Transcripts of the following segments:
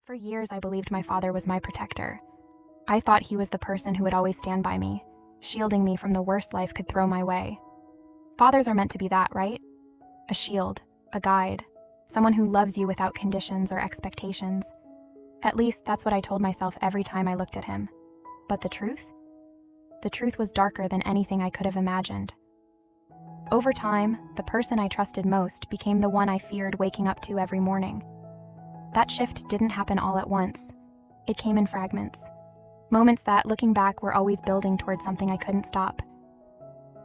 For years, I believed my father was my protector. I thought he was the person who would always stand by me, shielding me from the worst life could throw my way. Fathers are meant to be that, right? A shield, a guide, someone who loves you without conditions or expectations. At least that's what I told myself every time I looked at him. But the truth? The truth was darker than anything I could have imagined. Over time, the person I trusted most became the one I feared waking up to every morning. That shift didn't happen all at once. It came in fragments. Moments that, looking back, were always building towards something I couldn't stop.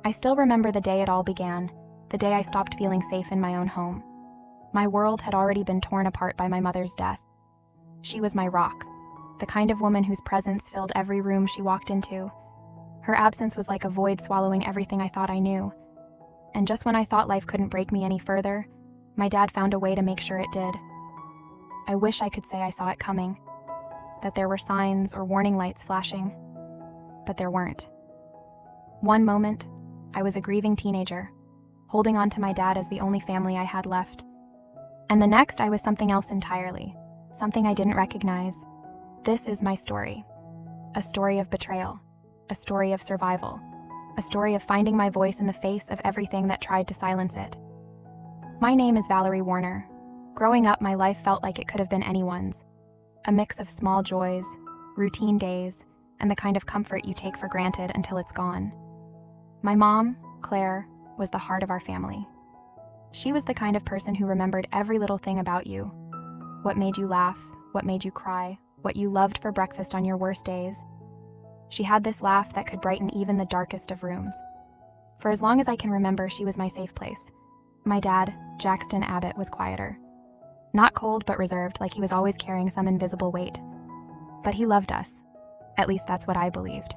I still remember the day it all began, the day I stopped feeling safe in my own home. My world had already been torn apart by my mother's death. She was my rock, the kind of woman whose presence filled every room she walked into. Her absence was like a void swallowing everything I thought I knew. And just when I thought life couldn't break me any further, my dad found a way to make sure it did. I wish I could say I saw it coming, that there were signs or warning lights flashing, but there weren't. One moment, I was a grieving teenager, holding on to my dad as the only family I had left. And the next, I was something else entirely, something I didn't recognize. This is my story. A story of betrayal, a story of survival, a story of finding my voice in the face of everything that tried to silence it. My name is Valerie Warner. Growing up, my life felt like it could have been anyone's. A mix of small joys, routine days, and the kind of comfort you take for granted until it's gone. My mom, Claire, was the heart of our family. She was the kind of person who remembered every little thing about you. What made you laugh, what made you cry, what you loved for breakfast on your worst days. She had this laugh that could brighten even the darkest of rooms. For as long as I can remember, she was my safe place. My dad, Jackson Abbott, was quieter. Not cold, but reserved, like he was always carrying some invisible weight. But he loved us. At least that's what I believed.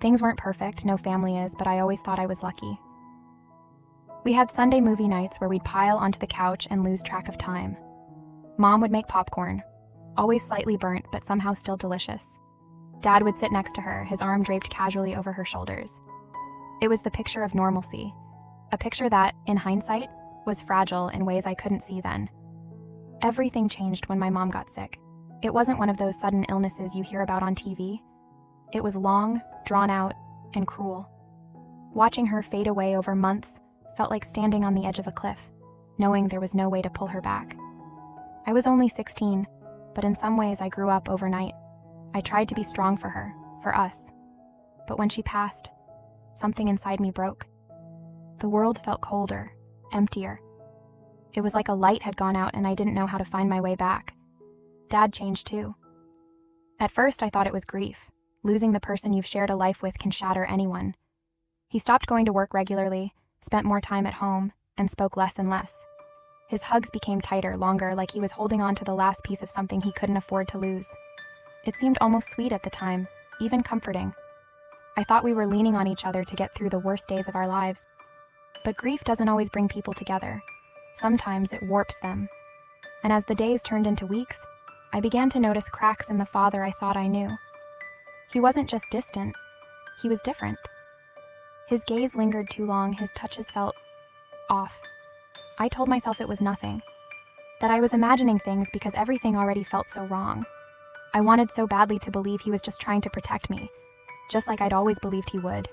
Things weren't perfect, no family is, but I always thought I was lucky. We had Sunday movie nights where we'd pile onto the couch and lose track of time. Mom would make popcorn, always slightly burnt, but somehow still delicious. Dad would sit next to her, his arm draped casually over her shoulders. It was the picture of normalcy, a picture that, in hindsight, was fragile in ways I couldn't see then. Everything changed when my mom got sick. It wasn't one of those sudden illnesses you hear about on TV. It was long, drawn out, and cruel. Watching her fade away over months felt like standing on the edge of a cliff, knowing there was no way to pull her back. I was only 16, but in some ways I grew up overnight. I tried to be strong for her, for us. But when she passed, something inside me broke. The world felt colder, emptier. It was like a light had gone out and I didn't know how to find my way back. Dad changed too. At first, I thought it was grief. Losing the person you've shared a life with can shatter anyone. He stopped going to work regularly, spent more time at home, and spoke less and less. His hugs became tighter, longer, like he was holding on to the last piece of something he couldn't afford to lose. It seemed almost sweet at the time, even comforting. I thought we were leaning on each other to get through the worst days of our lives. But grief doesn't always bring people together. Sometimes it warps them. And as the days turned into weeks, I began to notice cracks in the father I thought I knew. He wasn't just distant, he was different. His gaze lingered too long, his touches felt off. I told myself it was nothing, that I was imagining things because everything already felt so wrong. I wanted so badly to believe he was just trying to protect me, just like I'd always believed he would.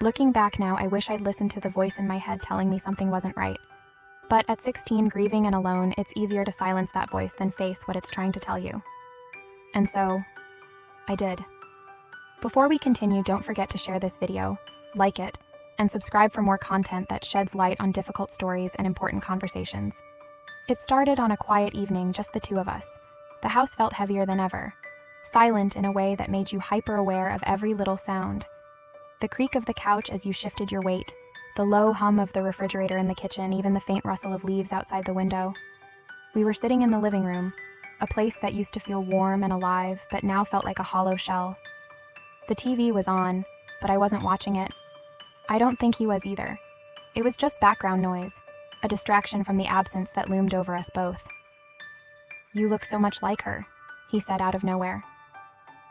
Looking back now, I wish I'd listened to the voice in my head telling me something wasn't right. But at 16, grieving and alone, it's easier to silence that voice than face what it's trying to tell you. And so, I did. Before we continue, don't forget to share this video, like it, and subscribe for more content that sheds light on difficult stories and important conversations. It started on a quiet evening, just the two of us. The house felt heavier than ever, silent in a way that made you hyper-aware of every little sound. The creak of the couch as you shifted your weight, the low hum of the refrigerator in the kitchen, even the faint rustle of leaves outside the window. We were sitting in the living room, a place that used to feel warm and alive, but now felt like a hollow shell. The TV was on, but I wasn't watching it. I don't think he was either. It was just background noise, a distraction from the absence that loomed over us both. "You look so much like her," he said out of nowhere.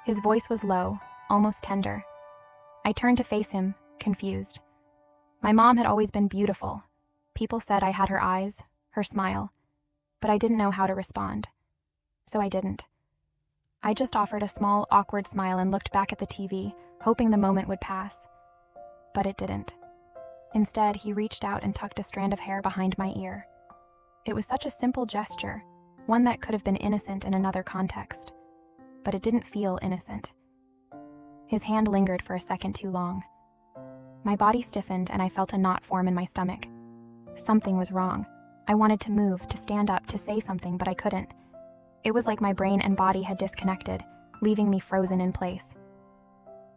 His voice was low, almost tender. I turned to face him, confused. My mom had always been beautiful. People said I had her eyes, her smile, but I didn't know how to respond. so I didn't. I just offered a small, awkward smile and looked back at the TV, hoping the moment would pass. But it didn't. Instead, he reached out and tucked a strand of hair behind my ear. It was such a simple gesture, one that could have been innocent in another context. But it didn't feel innocent. His hand lingered for a second too long. My body stiffened and I felt a knot form in my stomach. Something was wrong. I wanted to move, to stand up, to say something, but I couldn't. It was like my brain and body had disconnected, leaving me frozen in place.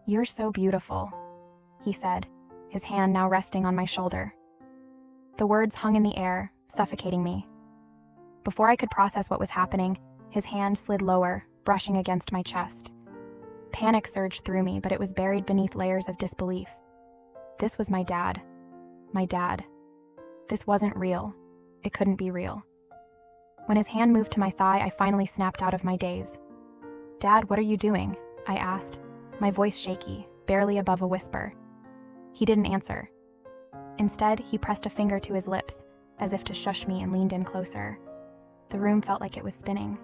"You're so beautiful," he said, his hand now resting on my shoulder. The words hung in the air, suffocating me. Before I could process what was happening, his hand slid lower, brushing against my chest. Panic surged through me, but it was buried beneath layers of disbelief. This was my dad. My dad. This wasn't real. It couldn't be real. When his hand moved to my thigh, I finally snapped out of my daze. "Dad, what are you doing?" I asked, my voice shaky, barely above a whisper. He didn't answer. Instead, he pressed a finger to his lips, as if to shush me, and leaned in closer. The room felt like it was spinning.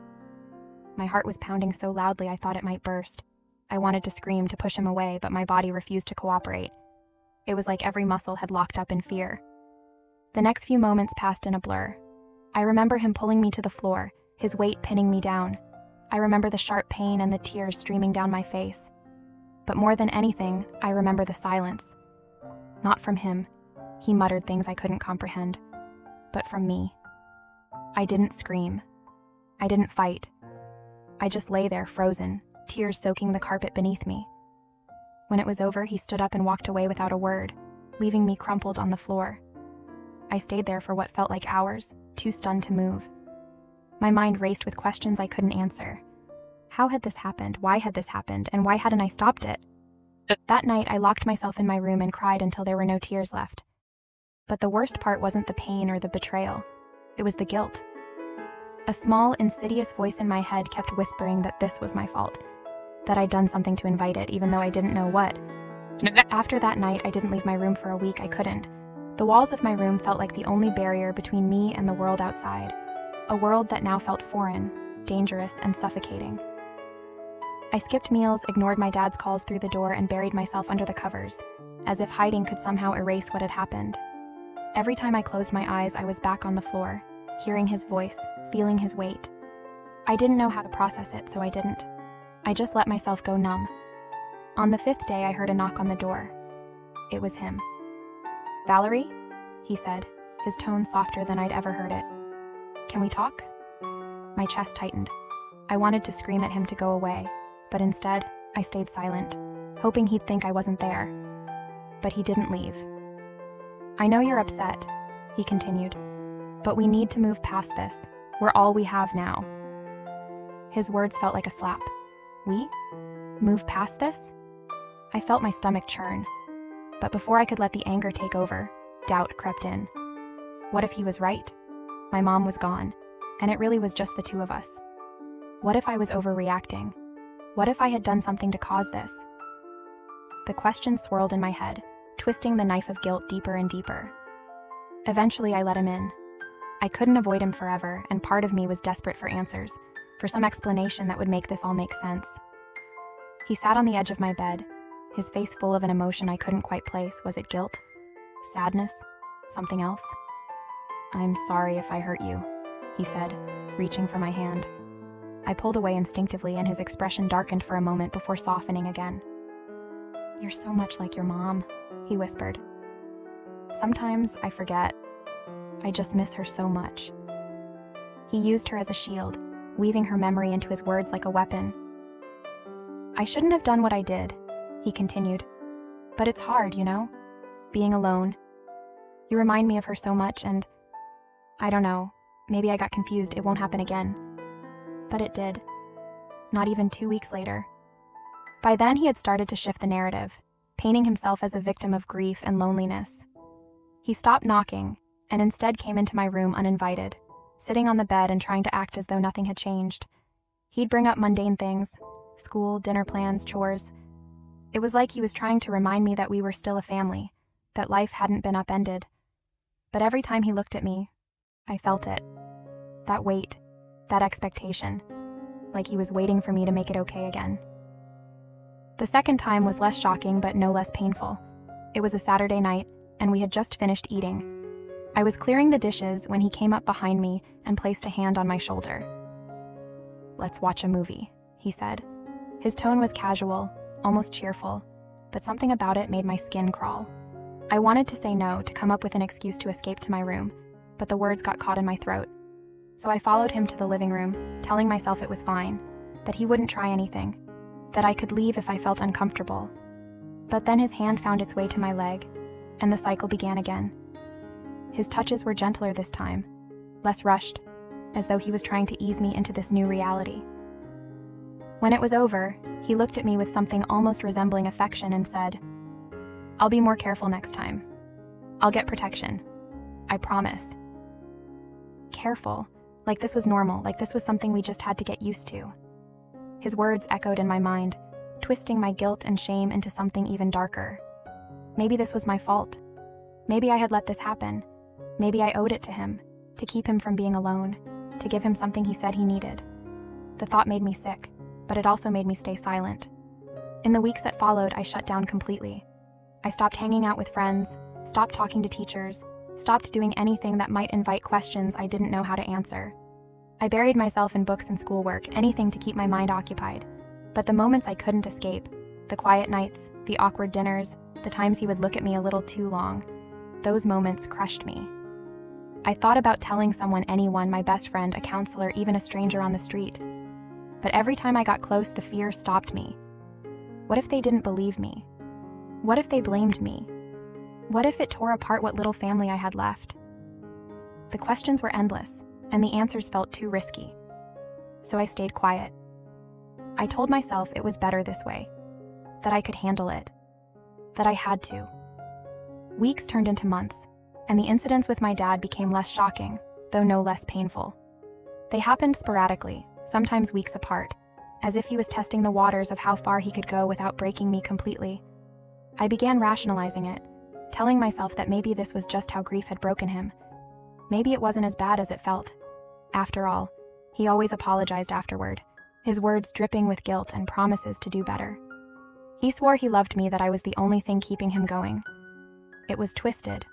My heart was pounding so loudly I thought it might burst. I wanted to scream, to push him away, but my body refused to cooperate. It was like every muscle had locked up in fear. The next few moments passed in a blur. I remember him pulling me to the floor, his weight pinning me down. I remember the sharp pain and the tears streaming down my face. But more than anything, I remember the silence. Not from him. He muttered things I couldn't comprehend. But from me. I didn't scream. I didn't fight. I just lay there frozen, tears soaking the carpet beneath me. When it was over, he stood up and walked away without a word, leaving me crumpled on the floor. I stayed there for what felt like hours, too stunned to move. My mind raced with questions I couldn't answer. How had this happened? Why had this happened? And why hadn't I stopped it? That night, I locked myself in my room and cried until there were no tears left. But the worst part wasn't the pain or the betrayal. It was the guilt. A small, insidious voice in my head kept whispering that this was my fault, that I'd done something to invite it, even though I didn't know what. After that night, I didn't leave my room for a week. I couldn't. The walls of my room felt like the only barrier between me and the world outside, a world that now felt foreign, dangerous, and suffocating. I skipped meals, ignored my dad's calls through the door, and buried myself under the covers, as if hiding could somehow erase what had happened. Every time I closed my eyes, I was back on the floor, hearing his voice, feeling his weight. I didn't know how to process it, so I didn't. I just let myself go numb. On the 5th day, I heard a knock on the door. It was him. "Valerie?" he said, his tone softer than I'd ever heard it. "Can we talk?" My chest tightened. I wanted to scream at him to go away, but instead, I stayed silent, hoping he'd think I wasn't there. But he didn't leave. "I know you're upset," he continued, "but we need to move past this. We're all we have now." His words felt like a slap. We? Move past this? I felt my stomach churn. But before I could let the anger take over, doubt crept in. What if he was right? My mom was gone, and it really was just the two of us. What if I was overreacting? What if I had done something to cause this? The questions swirled in my head, twisting the knife of guilt deeper and deeper. Eventually, I let him in. I couldn't avoid him forever, and part of me was desperate for answers, for some explanation that would make this all make sense. He sat on the edge of my bed, his face full of an emotion I couldn't quite place. Was it guilt? Sadness? Something else? "I'm sorry if I hurt you," he said, reaching for my hand. I pulled away instinctively, and his expression darkened for a moment before softening again. "You're so much like your mom," he whispered. "Sometimes I forget. I just miss her so much." He used her as a shield, weaving her memory into his words like a weapon. "I shouldn't have done what I did," he continued. "But it's hard, you know? Being alone. You remind me of her so much, and I don't know, maybe I got confused. It won't happen again." But it did. Not even 2 weeks later. By then, he had started to shift the narrative, painting himself as a victim of grief and loneliness. He stopped knocking, and instead came into my room uninvited, sitting on the bed and trying to act as though nothing had changed. He'd bring up mundane things, school, dinner plans, chores. It was like he was trying to remind me that we were still a family, that life hadn't been upended. But every time he looked at me, I felt it. That weight, that expectation. like he was waiting for me to make it okay again. The second time was less shocking but no less painful. It was a Saturday night, and we had just finished eating. I was clearing the dishes when he came up behind me and placed a hand on my shoulder. "Let's watch a movie," he said. His tone was casual, almost cheerful, but something about it made my skin crawl. I wanted to say no, to come up with an excuse to escape to my room, but the words got caught in my throat. So I followed him to the living room, telling myself it was fine, that he wouldn't try anything, that I could leave if I felt uncomfortable. But then his hand found its way to my leg, and the cycle began again. His touches were gentler this time, less rushed, as though he was trying to ease me into this new reality. When it was over, he looked at me with something almost resembling affection and said, "I'll be more careful next time. I'll get protection. I promise." Careful, like this was normal, like this was something we just had to get used to. His words echoed in my mind, twisting my guilt and shame into something even darker. Maybe this was my fault. Maybe I had let this happen. Maybe I owed it to him, to keep him from being alone, to give him something he said he needed. The thought made me sick, but it also made me stay silent. In the weeks that followed, I shut down completely. I stopped hanging out with friends, stopped talking to teachers, stopped doing anything that might invite questions I didn't know how to answer. I buried myself in books and schoolwork, anything to keep my mind occupied. But the moments I couldn't escape, the quiet nights, the awkward dinners, the times he would look at me a little too long, those moments crushed me. I thought about telling someone, anyone, my best friend, a counselor, even a stranger on the street. But every time I got close, the fear stopped me. What if they didn't believe me? What if they blamed me? What if it tore apart what little family I had left? The questions were endless, and the answers felt too risky. So I stayed quiet. I told myself it was better this way, that I could handle it, that I had to. Weeks turned into months, and the incidents with my dad became less shocking, though no less painful. They happened sporadically, sometimes weeks apart, as if he was testing the waters of how far he could go without breaking me completely. I began rationalizing it, telling myself that maybe this was just how grief had broken him. Maybe it wasn't as bad as it felt. After all, he always apologized afterward, his words dripping with guilt and promises to do better. He swore he loved me, that I was the only thing keeping him going. It was twisted,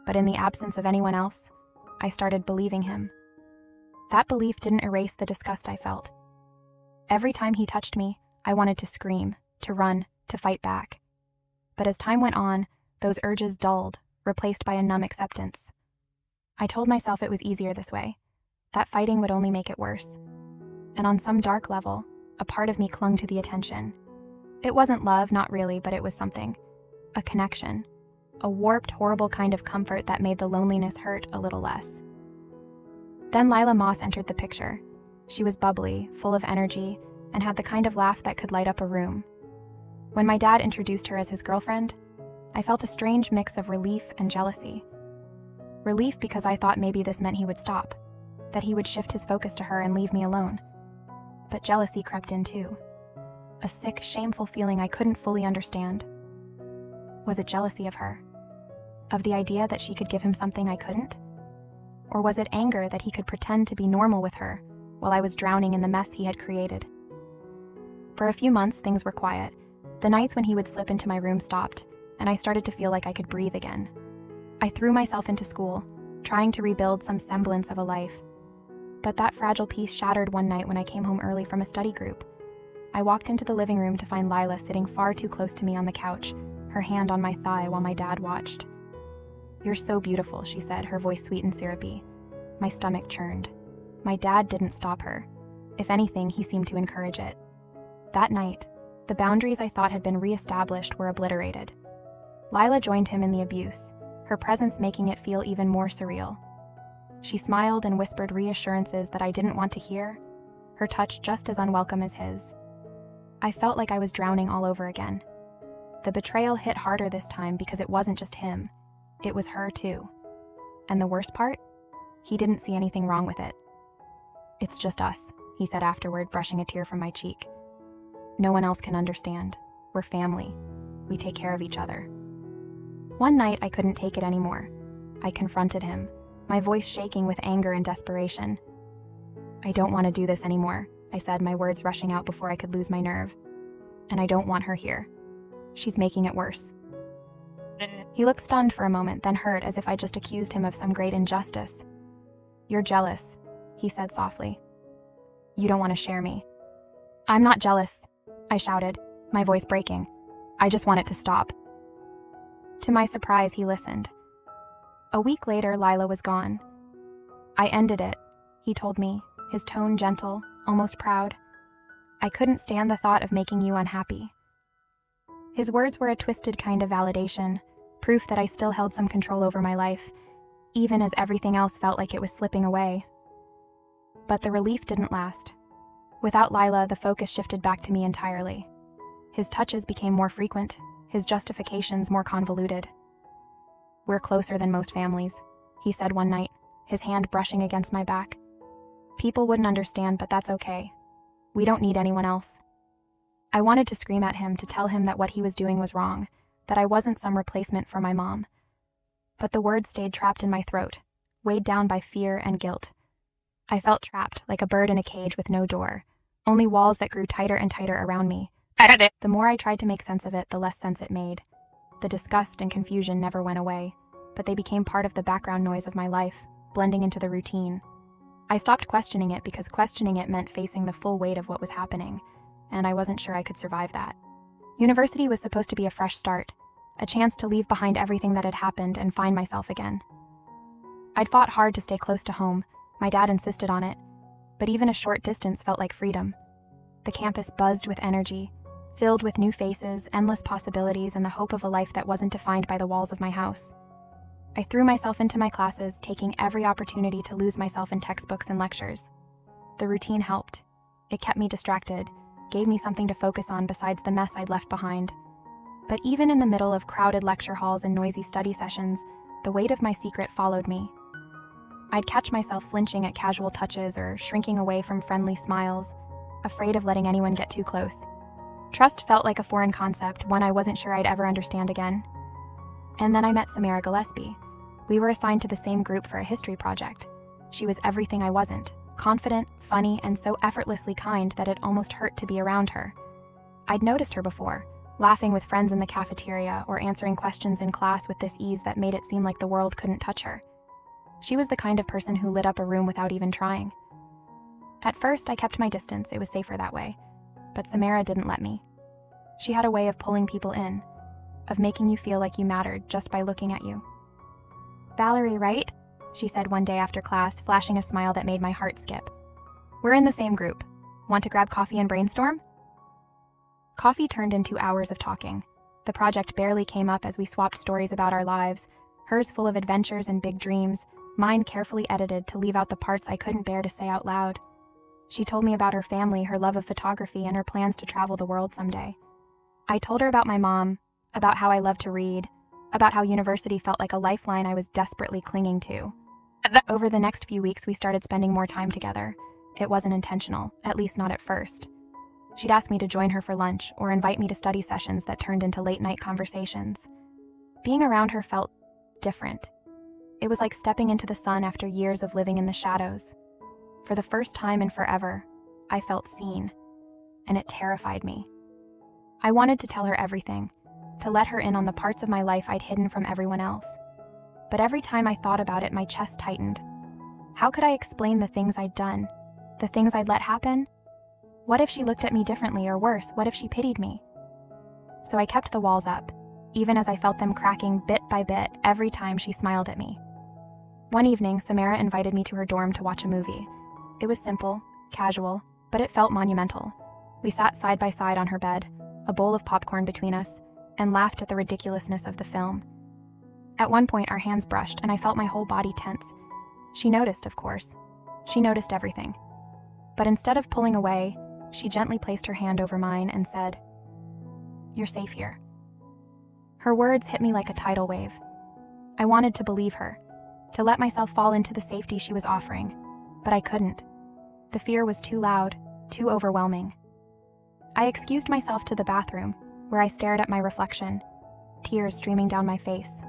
but in the absence of anyone else, I started believing him. That belief didn't erase the disgust I felt. Every time he touched me, I wanted to scream, to run, to fight back. But as time went on, those urges dulled, replaced by a numb acceptance. I told myself it was easier this way, that fighting would only make it worse. And on some dark level, a part of me clung to the attention. It wasn't love, not really, but it was something. A connection. A warped, horrible kind of comfort that made the loneliness hurt a little less. Then Lila Moss entered the picture. She was bubbly, full of energy, and had the kind of laugh that could light up a room. When my dad introduced her as his girlfriend, I felt a strange mix of relief and jealousy. Relief because I thought maybe this meant he would stop, that he would shift his focus to her and leave me alone. But jealousy crept in too. A sick, shameful feeling I couldn't fully understand. Was it jealousy of her? Of the idea that she could give him something I couldn't? Or was it anger that he could pretend to be normal with her while I was drowning in the mess he had created? For a few months, things were quiet. The nights when he would slip into my room stopped, and I started to feel like I could breathe again. I threw myself into school, trying to rebuild some semblance of a life. But that fragile piece shattered one night when I came home early from a study group. I walked into the living room to find Lila sitting far too close to me on the couch, her hand on my thigh while my dad watched. "You're so beautiful," she said, her voice sweet and syrupy. My stomach churned. My dad didn't stop her. If anything, he seemed to encourage it. That night, the boundaries I thought had been re-established were obliterated. Lila joined him in the abuse, her presence making it feel even more surreal. She smiled and whispered reassurances that I didn't want to hear, her touch just as unwelcome as his. I felt like I was drowning all over again. The betrayal hit harder this time because it wasn't just him, it was her too. And the worst part? He didn't see anything wrong with it. "It's just us," he said afterward, brushing a tear from my cheek. "No one else can understand. We're family. We take care of each other." One night, I couldn't take it anymore. I confronted him, my voice shaking with anger and desperation. "I don't want to do this anymore. I said, my words rushing out before I could lose my nerve. And I don't want her here. She's making it worse. He looked stunned for a moment, then hurt as if I just accused him of some great injustice. You're jealous, he said softly. You don't want to share me. I'm not jealous, I shouted, my voice breaking. I just want it to stop. To my surprise, he listened. A week later, Lila was gone. I ended it, he told me, his tone gentle, almost proud. I couldn't stand the thought of making you unhappy. His words were a twisted kind of validation, proof that I still held some control over my life, even as everything else felt like it was slipping away. But the relief didn't last. Without Lila, the focus shifted back to me entirely. His touches became more frequent, his justifications more convoluted. We're closer than most families, he said one night, his hand brushing against my back. People wouldn't understand, but that's okay. We don't need anyone else. I wanted to scream at him to tell him that what he was doing was wrong, that I wasn't some replacement for my mom. But the words stayed trapped in my throat, weighed down by fear and guilt. I felt trapped, like a bird in a cage with no door, only walls that grew tighter and tighter around me. The more I tried to make sense of it, the less sense it made. The disgust and confusion never went away, but they became part of the background noise of my life, blending into the routine. I stopped questioning it because questioning it meant facing the full weight of what was happening, and I wasn't sure I could survive that. University was supposed to be a fresh start, a chance to leave behind everything that had happened and find myself again. I'd fought hard to stay close to home, my dad insisted on it, but even a short distance felt like freedom. The campus buzzed with energy, filled with new faces, endless possibilities, and the hope of a life that wasn't defined by the walls of my house. I threw myself into my classes, taking every opportunity to lose myself in textbooks and lectures. The routine helped. It kept me distracted, gave me something to focus on besides the mess I'd left behind. But even in the middle of crowded lecture halls and noisy study sessions, the weight of my secret followed me. I'd catch myself flinching at casual touches or shrinking away from friendly smiles, afraid of letting anyone get too close. Trust felt like a foreign concept, one I wasn't sure I'd ever understand again. And then I met Samara Gillespie. We were assigned to the same group for a history project. She was everything I wasn't, confident, funny, and so effortlessly kind that it almost hurt to be around her. I'd noticed her before, laughing with friends in the cafeteria or answering questions in class with this ease that made it seem like the world couldn't touch her. She was the kind of person who lit up a room without even trying. At first, I kept my distance, it was safer that way. But Samara didn't let me. She had a way of pulling people in, of making you feel like you mattered just by looking at you. Valerie, right? She said one day after class, flashing a smile that made my heart skip. We're in the same group. Want to grab coffee and brainstorm? Coffee turned into hours of talking. The project barely came up as we swapped stories about our lives, hers full of adventures and big dreams, mine carefully edited to leave out the parts I couldn't bear to say out loud. She told me about her family, her love of photography, and her plans to travel the world someday. I told her about my mom, about how I loved to read, about how university felt like a lifeline I was desperately clinging to. Over the next few weeks, we started spending more time together. It wasn't intentional, at least not at first. She'd ask me to join her for lunch or invite me to study sessions that turned into late-night conversations. Being around her felt different. It was like stepping into the sun after years of living in the shadows. For the first time in forever, I felt seen, and it terrified me. I wanted to tell her everything, to let her in on the parts of my life I'd hidden from everyone else. But every time I thought about it, my chest tightened. How could I explain the things I'd done, the things I'd let happen? What if she looked at me differently, or worse, what if she pitied me? So I kept the walls up, even as I felt them cracking bit by bit every time she smiled at me. One evening, Samara invited me to her dorm to watch a movie. It was simple, casual, but it felt monumental. We sat side by side on her bed, a bowl of popcorn between us, and laughed at the ridiculousness of the film. At one point, our hands brushed, and I felt my whole body tense. She noticed, of course. She noticed everything. But instead of pulling away, she gently placed her hand over mine and said, "You're safe here." Her words hit me like a tidal wave. I wanted to believe her, to let myself fall into the safety she was offering, but I couldn't. The fear was too loud, too overwhelming. I excused myself to the bathroom, where I stared at my reflection, tears streaming down my face.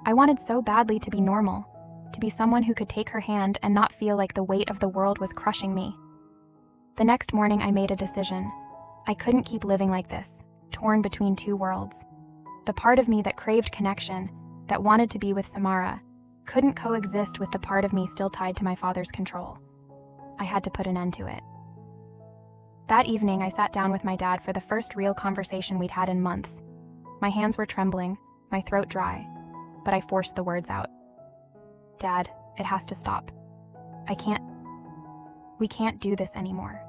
I wanted so badly to be normal, to be someone who could take her hand and not feel like the weight of the world was crushing me. The next morning, I made a decision. I couldn't keep living like this, torn between two worlds. The part of me that craved connection, that wanted to be with Samara, couldn't coexist with the part of me still tied to my father's control. I had to put an end to it. That evening, I sat down with my dad for the first real conversation we'd had in months. My hands were trembling, my throat dry, but I forced the words out. "Dad, it has to stop. We can't do this anymore."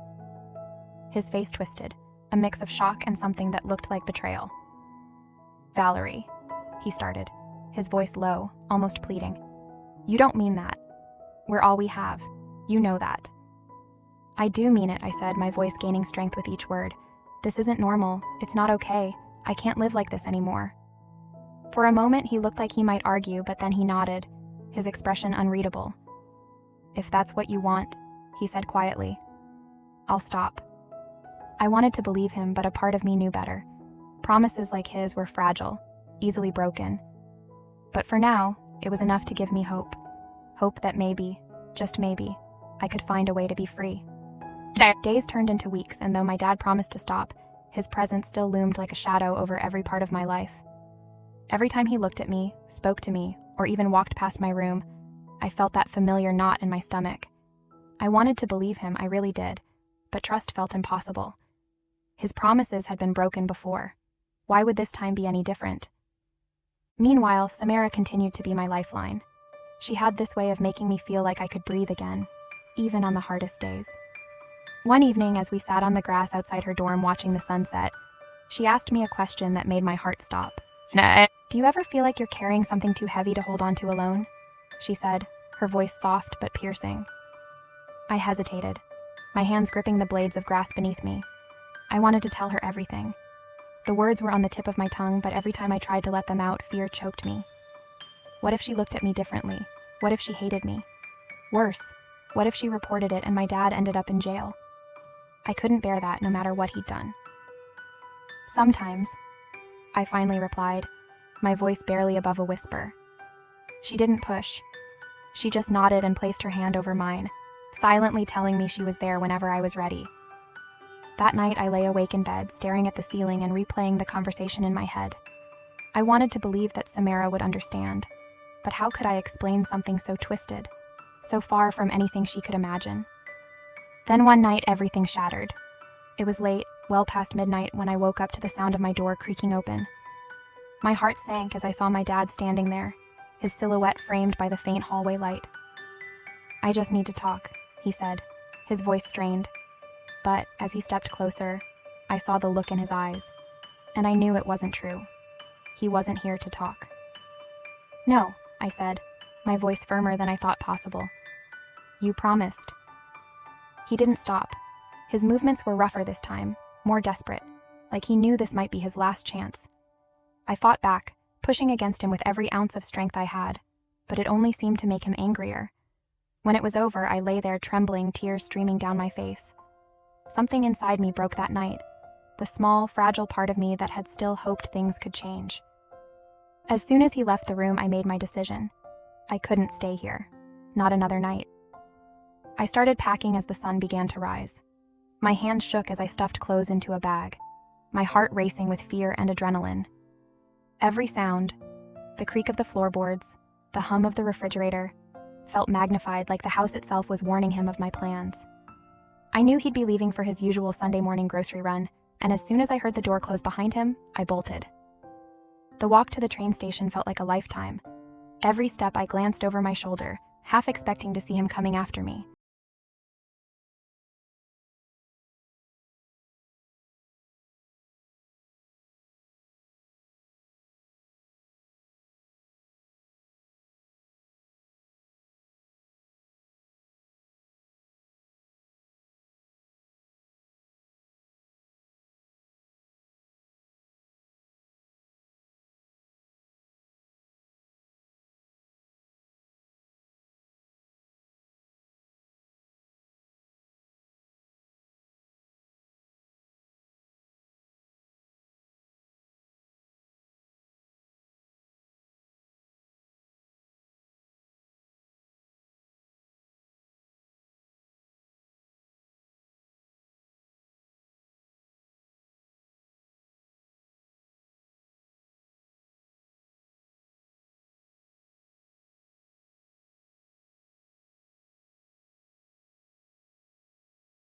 His face twisted, a mix of shock and something that looked like betrayal. "Valerie," he started, his voice low, almost pleading. "You don't mean that. We're all we have. You know that." "I do mean it," I said, my voice gaining strength with each word. "This isn't normal. It's not okay. I can't live like this anymore." For a moment, he looked like he might argue, but then he nodded, his expression unreadable. "If that's what you want," he said quietly, "I'll stop." I wanted to believe him, but a part of me knew better. Promises like his were fragile, easily broken. But for now, it was enough to give me hope. Hope that maybe, just maybe, I could find a way to be free. Days turned into weeks, and though my dad promised to stop, his presence still loomed like a shadow over every part of my life. Every time he looked at me, spoke to me, or even walked past my room, I felt that familiar knot in my stomach. I wanted to believe him, I really did, but trust felt impossible. His promises had been broken before. Why would this time be any different? Meanwhile, Samara continued to be my lifeline. She had this way of making me feel like I could breathe again, even on the hardest days. One evening, as we sat on the grass outside her dorm watching the sunset, she asked me a question that made my heart stop. "Do you ever feel like you're carrying something too heavy to hold on to alone?" she said, her voice soft but piercing. I hesitated, my hands gripping the blades of grass beneath me. I wanted to tell her everything. The words were on the tip of my tongue, but every time I tried to let them out, fear choked me. What if she looked at me differently? What if she hated me? Worse, what if she reported it and my dad ended up in jail? I couldn't bear that, no matter what he'd done. "Sometimes," I finally replied, my voice barely above a whisper. She didn't push. She just nodded and placed her hand over mine, silently telling me she was there whenever I was ready. That night, I lay awake in bed, staring at the ceiling and replaying the conversation in my head. I wanted to believe that Samara would understand, but how could I explain something so twisted, so far from anything she could imagine? Then one night, everything shattered. It was late, well past midnight, when I woke up to the sound of my door creaking open. My heart sank as I saw my dad standing there, his silhouette framed by the faint hallway light. "I just need to talk," he said, his voice strained. But as he stepped closer, I saw the look in his eyes, and I knew it wasn't true. He wasn't here to talk. "No," I said, my voice firmer than I thought possible. "You promised." He didn't stop. His movements were rougher this time, more desperate, like he knew this might be his last chance. I fought back, pushing against him with every ounce of strength I had, but it only seemed to make him angrier. When it was over, I lay there trembling, tears streaming down my face. Something inside me broke that night, the small, fragile part of me that had still hoped things could change. As soon as he left the room, I made my decision. I couldn't stay here. Not another night. I started packing as the sun began to rise. My hands shook as I stuffed clothes into a bag, my heart racing with fear and adrenaline. Every sound, the creak of the floorboards, the hum of the refrigerator, felt magnified, like the house itself was warning him of my plans. I knew he'd be leaving for his usual Sunday morning grocery run, and as soon as I heard the door close behind him, I bolted. The walk to the train station felt like a lifetime. Every step I glanced over my shoulder, half expecting to see him coming after me.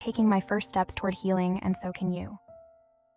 taking my first steps toward healing, and so can you.